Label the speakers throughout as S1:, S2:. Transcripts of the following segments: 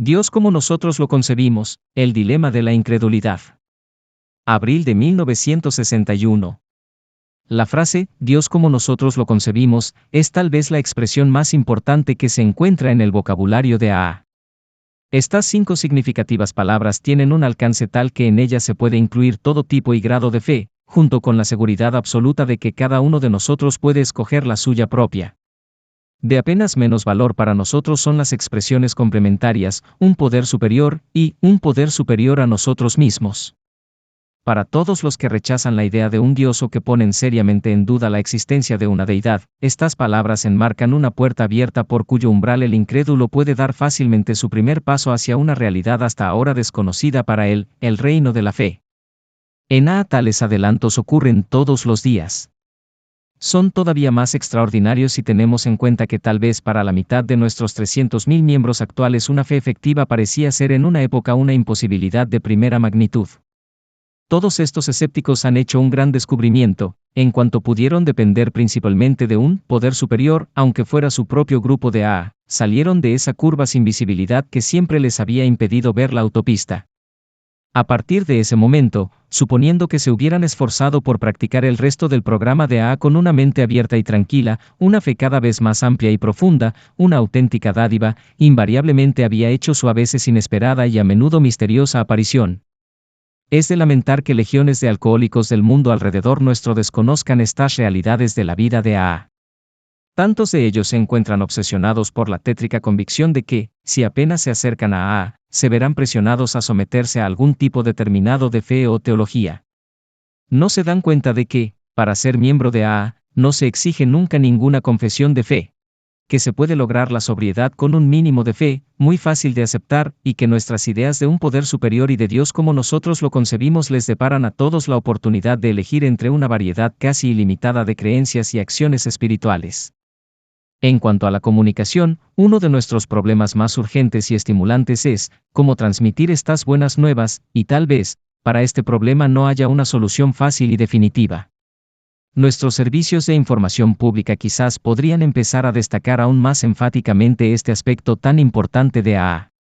S1: Dios como nosotros lo concebimos, el dilema de la incredulidad. Abril de 1961. La frase, Dios como nosotros lo concebimos, es tal vez la expresión más importante que se encuentra en el vocabulario de AA. Estas 5 significativas palabras tienen un alcance tal que en ellas se puede incluir todo tipo y grado de fe, junto con la seguridad absoluta de que cada uno de nosotros puede escoger la suya propia. De apenas menos valor para nosotros son las expresiones complementarias, un poder superior, y un poder superior a nosotros mismos. Para todos los que rechazan la idea de un Dios o que ponen seriamente en duda la existencia de una deidad, estas palabras enmarcan una puerta abierta por cuyo umbral el incrédulo puede dar fácilmente su primer paso hacia una realidad hasta ahora desconocida para él, el reino de la fe. En AA tales adelantos ocurren todos los días. Son todavía más extraordinarios si tenemos en cuenta que tal vez para la mitad de nuestros 300.000 miembros actuales una fe efectiva parecía ser en una época una imposibilidad de primera magnitud. Todos estos escépticos han hecho un gran descubrimiento, en cuanto pudieron depender principalmente de un poder superior, aunque fuera su propio grupo de AA, salieron de esa curva sin visibilidad que siempre les había impedido ver la autopista. A partir de ese momento, suponiendo que se hubieran esforzado por practicar el resto del programa de AA con una mente abierta y tranquila, una fe cada vez más amplia y profunda, una auténtica dádiva, invariablemente había hecho su a veces inesperada y a menudo misteriosa aparición. Es de lamentar que legiones de alcohólicos del mundo alrededor nuestro desconozcan estas realidades de la vida de AA. Tantos de ellos se encuentran obsesionados por la tétrica convicción de que, si apenas se acercan a AA, se verán presionados a someterse a algún tipo determinado de fe o teología. No se dan cuenta de que, para ser miembro de AA, no se exige nunca ninguna confesión de fe. Que se puede lograr la sobriedad con un mínimo de fe, muy fácil de aceptar, y que nuestras ideas de un poder superior y de Dios como nosotros lo concebimos les deparan a todos la oportunidad de elegir entre una variedad casi ilimitada de creencias y acciones espirituales. En cuanto a la comunicación, uno de nuestros problemas más urgentes y estimulantes es cómo transmitir estas buenas nuevas, y tal vez, para este problema no haya una solución fácil y definitiva. Nuestros servicios de información pública quizás podrían empezar a destacar aún más enfáticamente este aspecto tan importante de AA.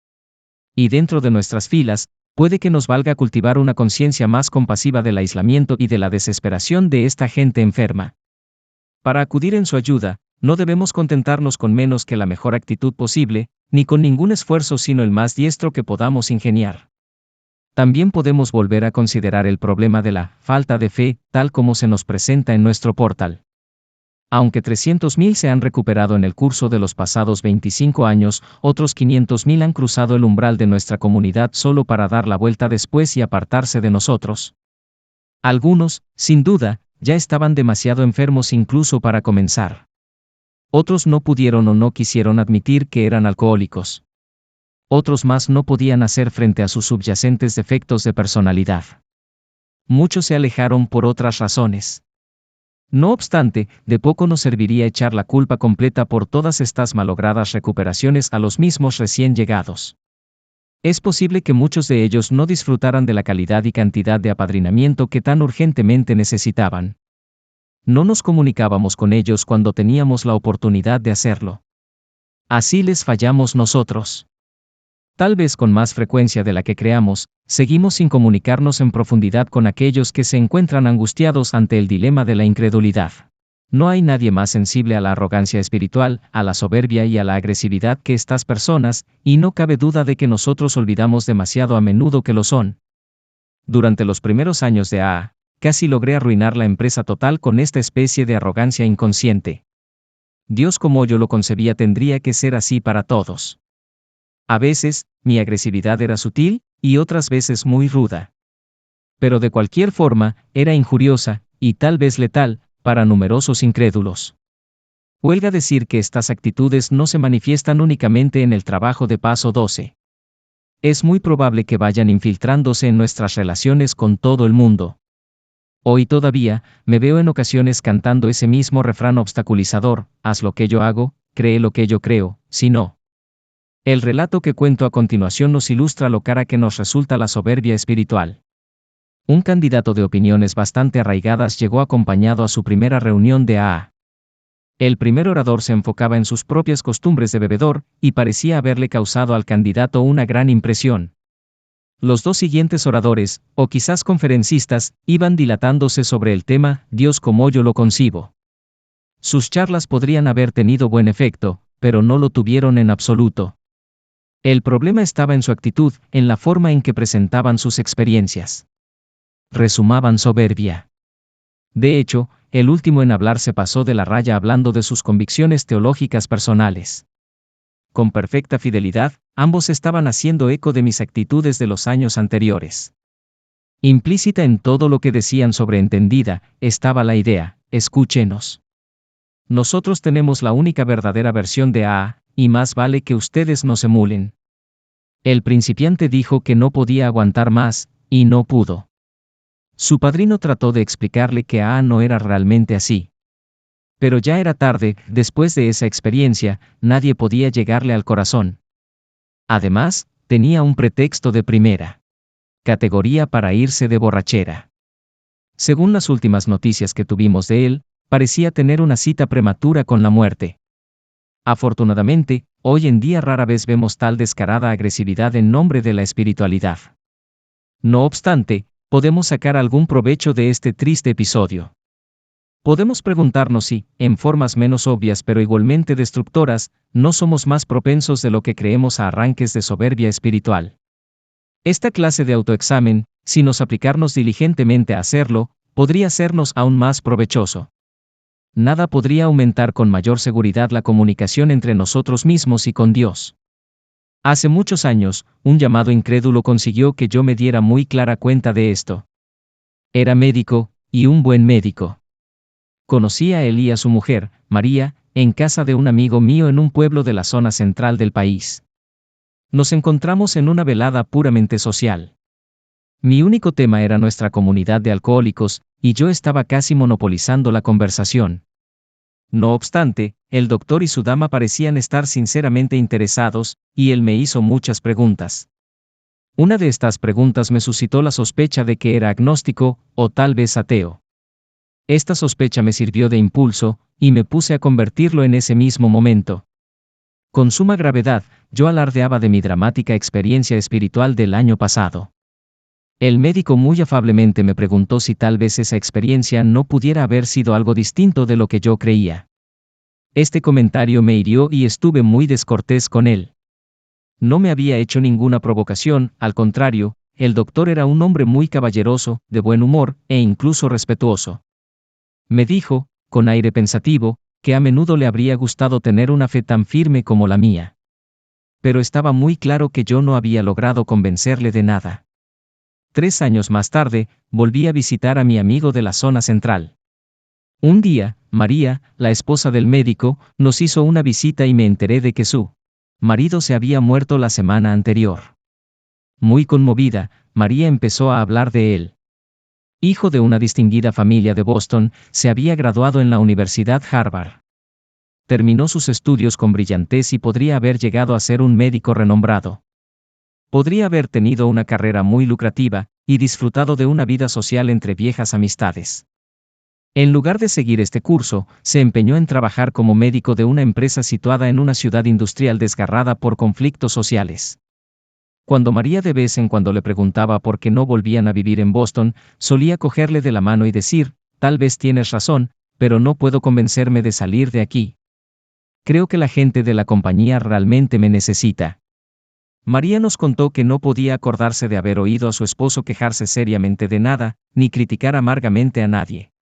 S1: Y dentro de nuestras filas, puede que nos valga cultivar una conciencia más compasiva del aislamiento y de la desesperación de esta gente enferma. Para acudir en su ayuda, no debemos contentarnos con menos que la mejor actitud posible, ni con ningún esfuerzo sino el más diestro que podamos ingeniar. También podemos volver a considerar el problema de la falta de fe, tal como se nos presenta en nuestro portal. Aunque 300.000 se han recuperado en el curso de los pasados 25 años, otros 500.000 han cruzado el umbral de nuestra comunidad solo para dar la vuelta después y apartarse de nosotros. Algunos, sin duda, ya estaban demasiado enfermos incluso para comenzar. Otros no pudieron o no quisieron admitir que eran alcohólicos. Otros más no podían hacer frente a sus subyacentes defectos de personalidad. Muchos se alejaron por otras razones. No obstante, de poco nos serviría echar la culpa completa por todas estas malogradas recuperaciones a los mismos recién llegados. Es posible que muchos de ellos no disfrutaran de la calidad y cantidad de apadrinamiento que tan urgentemente necesitaban. No nos comunicábamos con ellos cuando teníamos la oportunidad de hacerlo. Así les fallamos nosotros. Tal vez con más frecuencia de la que creamos, seguimos sin comunicarnos en profundidad con aquellos que se encuentran angustiados ante el dilema de la incredulidad. No hay nadie más sensible a la arrogancia espiritual, a la soberbia y a la agresividad que estas personas, y no cabe duda de que nosotros olvidamos demasiado a menudo que lo son. Durante los primeros años de AA, casi logré arruinar la empresa total con esta especie de arrogancia inconsciente. Dios como yo lo concebía tendría que ser así para todos. A veces, mi agresividad era sutil, y otras veces muy ruda. Pero de cualquier forma, era injuriosa, y tal vez letal, para numerosos incrédulos. Huelga decir que estas actitudes no se manifiestan únicamente en el trabajo de paso 12. Es muy probable que vayan infiltrándose en nuestras relaciones con todo el mundo. Hoy todavía, me veo en ocasiones cantando ese mismo refrán obstaculizador: haz lo que yo hago, cree lo que yo creo, si no. El relato que cuento a continuación nos ilustra lo cara que nos resulta la soberbia espiritual. Un candidato de opiniones bastante arraigadas llegó acompañado a su primera reunión de AA. El primer orador se enfocaba en sus propias costumbres de bebedor, y parecía haberle causado al candidato una gran impresión. Los dos siguientes oradores, o quizás conferencistas, iban dilatándose sobre el tema Dios como yo lo concibo. Sus charlas podrían haber tenido buen efecto, pero no lo tuvieron en absoluto. El problema estaba en su actitud, en la forma en que presentaban sus experiencias. Resumaban soberbia. De hecho, el último en hablar se pasó de la raya hablando de sus convicciones teológicas personales. Con perfecta fidelidad, ambos estaban haciendo eco de mis actitudes de los años anteriores. Implícita en todo lo que decían sobreentendida, estaba la idea, escúchenos. Nosotros tenemos la única verdadera versión de AA, y más vale que ustedes nos emulen. El principiante dijo que no podía aguantar más, y no pudo. Su padrino trató de explicarle que AA no era realmente así. Pero ya era tarde, después de esa experiencia, nadie podía llegarle al corazón. Además, tenía un pretexto de primera categoría para irse de borrachera. Según las últimas noticias que tuvimos de él, parecía tener una cita prematura con la muerte. Afortunadamente, hoy en día rara vez vemos tal descarada agresividad en nombre de la espiritualidad. No obstante, podemos sacar algún provecho de este triste episodio. Podemos preguntarnos si, en formas menos obvias pero igualmente destructoras, no somos más propensos de lo que creemos a arranques de soberbia espiritual. Esta clase de autoexamen, si nos aplicarnos diligentemente a hacerlo, podría sernos aún más provechoso. Nada podría aumentar con mayor seguridad la comunicación entre nosotros mismos y con Dios. Hace muchos años, un llamado incrédulo consiguió que yo me diera muy clara cuenta de esto. Era médico, y un buen médico. Conocí a él y a su mujer, María, en casa de un amigo mío en un pueblo de la zona central del país. Nos encontramos en una velada puramente social. Mi único tema era nuestra comunidad de alcohólicos, y yo estaba casi monopolizando la conversación. No obstante, el doctor y su dama parecían estar sinceramente interesados, y él me hizo muchas preguntas. Una de estas preguntas me suscitó la sospecha de que era agnóstico, o tal vez ateo. Esta sospecha me sirvió de impulso, y me puse a convertirlo en ese mismo momento. Con suma gravedad, yo alardeaba de mi dramática experiencia espiritual del año pasado. El médico muy afablemente me preguntó si tal vez esa experiencia no pudiera haber sido algo distinto de lo que yo creía. Este comentario me hirió y estuve muy descortés con él. No me había hecho ninguna provocación, al contrario, el doctor era un hombre muy caballeroso, de buen humor, e incluso respetuoso. Me dijo, con aire pensativo, que a menudo le habría gustado tener una fe tan firme como la mía. Pero estaba muy claro que yo no había logrado convencerle de nada. 3 años más tarde, volví a visitar a mi amigo de la zona central. Un día, María, la esposa del médico, nos hizo una visita y me enteré de que su marido se había muerto la semana anterior. Muy conmovida, María empezó a hablar de él. Hijo de una distinguida familia de Boston, se había graduado en la Universidad Harvard. Terminó sus estudios con brillantez y podría haber llegado a ser un médico renombrado. Podría haber tenido una carrera muy lucrativa, y disfrutado de una vida social entre viejas amistades. En lugar de seguir este curso, se empeñó en trabajar como médico de una empresa situada en una ciudad industrial desgarrada por conflictos sociales. Cuando María de vez en cuando le preguntaba por qué no volvían a vivir en Boston, solía cogerle de la mano y decir, tal vez tienes razón, pero no puedo convencerme de salir de aquí. Creo que la gente de la compañía realmente me necesita. María nos contó que no podía acordarse de haber oído a su esposo quejarse seriamente de nada, ni criticar amargamente a nadie.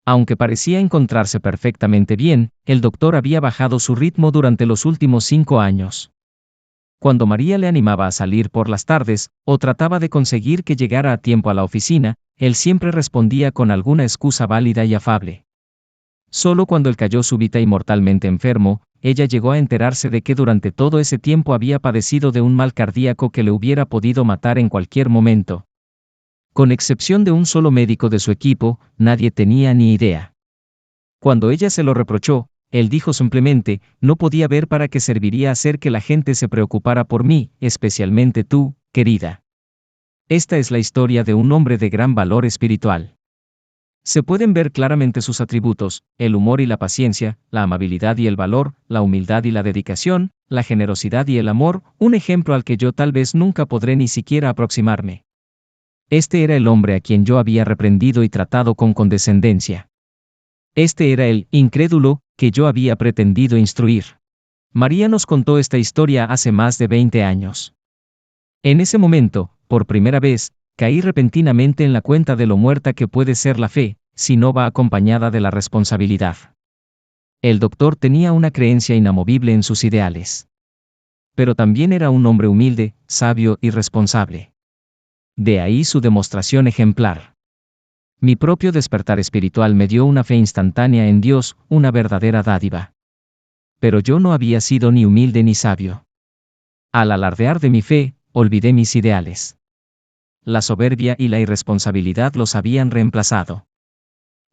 S1: Aunque parecía encontrarse perfectamente bien, el doctor había bajado su ritmo durante los últimos 5 años. Cuando María le animaba a salir por las tardes, o trataba de conseguir que llegara a tiempo a la oficina, él siempre respondía con alguna excusa válida y afable. Solo cuando él cayó súbita y mortalmente enfermo, ella llegó a enterarse de que durante todo ese tiempo había padecido de un mal cardíaco que le hubiera podido matar en cualquier momento. Con excepción de un solo médico de su equipo, nadie tenía ni idea. Cuando ella se lo reprochó, él dijo simplemente, no podía ver para qué serviría hacer que la gente se preocupara por mí, especialmente tú, querida. Esta es la historia de un hombre de gran valor espiritual. Se pueden ver claramente sus atributos, el humor y la paciencia, la amabilidad y el valor, la humildad y la dedicación, la generosidad y el amor, un ejemplo al que yo tal vez nunca podré ni siquiera aproximarme. Este era el hombre a quien yo había reprendido y tratado con condescendencia. Este era el incrédulo que yo había pretendido instruir. María nos contó esta historia hace más de 20 años. En ese momento, por primera vez, caí repentinamente en la cuenta de lo muerta que puede ser la fe, si no va acompañada de la responsabilidad. El doctor tenía una creencia inamovible en sus ideales. Pero también era un hombre humilde, sabio y responsable. De ahí su demostración ejemplar. Mi propio despertar espiritual me dio una fe instantánea en Dios, una verdadera dádiva. Pero yo no había sido ni humilde ni sabio. Al alardear de mi fe, olvidé mis ideales. La soberbia y la irresponsabilidad los habían reemplazado.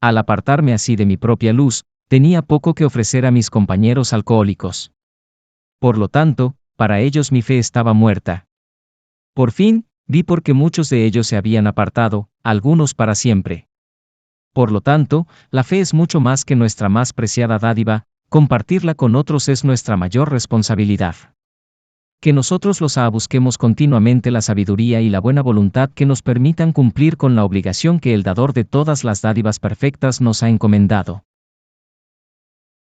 S1: Al apartarme así de mi propia luz, tenía poco que ofrecer a mis compañeros alcohólicos. Por lo tanto, para ellos mi fe estaba muerta. Por fin, vi por qué muchos de ellos se habían apartado, algunos para siempre. Por lo tanto, la fe es mucho más que nuestra más preciada dádiva, compartirla con otros es nuestra mayor responsabilidad. Que nosotros los busquemos continuamente la sabiduría y la buena voluntad que nos permitan cumplir con la obligación que el dador de todas las dádivas perfectas nos ha encomendado.